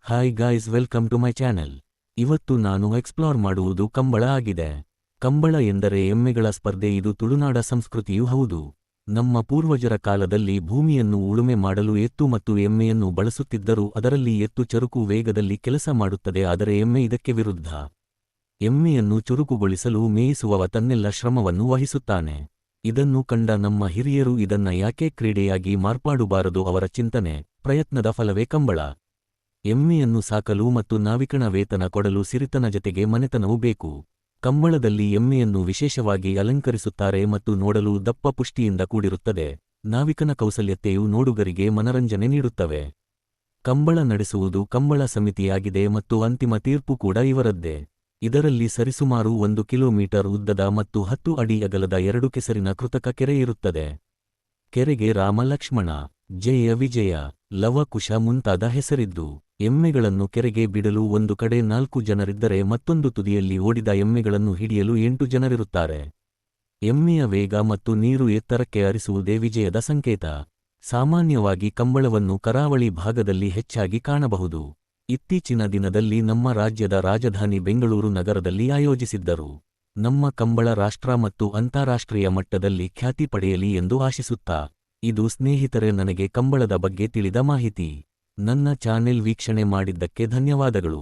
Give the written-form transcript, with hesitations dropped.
Hi guys, welcome to my channel. ಇವತ್ತು ನಾನು explore ಮಾಡುವುದು ಕಂಬಳ ಆಗಿದೆ. ಕಂಬಳ ಎಂದರೆ ಎಮ್ಮೆಗಳ ಸ್ಪರ್ಧೆ. ಇದು ತುಳುನಾಡ ಸಂಸ್ಕೃತಿಯೂ ಹೌದು. ನಮ್ಮ ಪೂರ್ವಜರ ಕಾಲದಲ್ಲಿ ಭೂಮಿಯನ್ನು ಉಳುಮೆ ಮಾಡಲು ಎತ್ತು ಮತ್ತು ಎಮ್ಮೆಯನ್ನು ಬಳಸುತ್ತಿದ್ದರು. ಅದರಲ್ಲಿ ಎತ್ತು ಚರುಕು ವೇಗದಲ್ಲಿ ಕೆಲಸ ಮಾಡುತ್ತದೆ, ಆದರೆ ಎಮ್ಮೆ ಇದಕ್ಕೆ ವಿರುದ್ಧ. ಎಮ್ಮೆಯನ್ನು ಚುರುಕುಗೊಳಿಸಲು ಮೇಯಿಸುವವ ತನ್ನೆಲ್ಲ ಶ್ರಮವನ್ನು ವಹಿಸುತ್ತಾನೆ. ಇದನ್ನು ಕಂಡ ನಮ್ಮ ಹಿರಿಯರು ಇದನ್ನ ಯಾಕೆ ಕ್ರೀಡೆಯಾಗಿ ಮಾರ್ಪಾಡಬಾರದು? ಅವರ ಚಿಂತನೆ, ಪ್ರಯತ್ನದ ಫಲವೇ ಕಂಬಳ. ಎಮ್ಮೆಯನ್ನು ಸಾಕಲು ಮತ್ತು ನಾವಿಕನ ವೇತನ ಕೊಡಲು ಸಿರಿತನ ಜತೆಗೆ ಮನೆತನವೂ ಬೇಕು. ಕಂಬಳದಲ್ಲಿ ಎಮ್ಮೆಯನ್ನು ವಿಶೇಷವಾಗಿ ಅಲಂಕರಿಸುತ್ತಾರೆ ಮತ್ತು ನೋಡಲು ದಪ್ಪ ಪುಷ್ಟಿಯಿಂದ ಕೂಡಿರುತ್ತದೆ. ನಾವಿಕನ ಕೌಶಲ್ಯತೆಯು ನೋಡುಗರಿಗೆ ಮನರಂಜನೆ ನೀಡುತ್ತವೆ. ಕಂಬಳ ನಡೆಸುವುದು ಕಂಬಳ ಸಮಿತಿಯಾಗಿದೆ ಮತ್ತು ಅಂತಿಮ ತೀರ್ಪು ಕೂಡ ಇವರದ್ದೇ. ಇದರಲ್ಲಿ ಸರಿಸುಮಾರು 1 ಕಿಲೋಮೀಟರ್ ಉದ್ದದ ಮತ್ತು 10 ಅಡಿ ಅಗಲದ 2 ಕೆಸರಿನ ಕೃತಕ ಕೆರೆ ಇರುತ್ತದೆ. ಕೆರೆಗೆ ರಾಮ, ಲಕ್ಷ್ಮಣ, ಜಯ, ವಿಜಯ, ಲವ, ಕುಶ ಮುಂತಾದ ಹೆಸರಿದ್ದು, ಎಮ್ಮೆಗಳನ್ನು ಕೆರೆಗೆ ಬಿಡಲು ಒಂದು ಕಡೆ 4 ಜನರಿದ್ದರೆ ಮತ್ತೊಂದು ತುದಿಯಲ್ಲಿ ಓಡಿದ ಎಮ್ಮೆಗಳನ್ನು ಹಿಡಿಯಲು 8 ಜನರಿರುತ್ತಾರೆ. ಎಮ್ಮೆಯ ವೇಗ ಮತ್ತು ನೀರು ಎತ್ತರಕ್ಕೆ ಹರಿಸುವುದೇ ವಿಜಯದ ಸಂಕೇತ. ಸಾಮಾನ್ಯವಾಗಿ ಕಂಬಳವನ್ನು ಕರಾವಳಿ ಭಾಗದಲ್ಲಿ ಹೆಚ್ಚಾಗಿ ಕಾಣಬಹುದು. ಇತ್ತೀಚಿನ ದಿನದಲ್ಲಿ ನಮ್ಮ ರಾಜ್ಯದ ರಾಜಧಾನಿ ಬೆಂಗಳೂರು ನಗರದಲ್ಲಿ ಆಯೋಜಿಸಿದ್ದರು. ನಮ್ಮ ಕಂಬಳ ರಾಷ್ಟ್ರ ಮತ್ತು ಅಂತಾರಾಷ್ಟ್ರೀಯ ಮಟ್ಟದಲ್ಲಿ ಖ್ಯಾತಿ ಪಡೆಯಲಿ ಎಂದು ಆಶಿಸುತ್ತಾ, ಇದು ಸ್ನೇಹಿತರೆ ನನಗೆ ಕಂಬಳದ ಬಗ್ಗೆ ತಿಳಿದ ಮಾಹಿತಿ. ನನ್ನ ಚಾನೆಲ್ ವೀಕ್ಷಣೆ ಮಾಡಿದ್ದಕ್ಕೆ ಧನ್ಯವಾದಗಳು.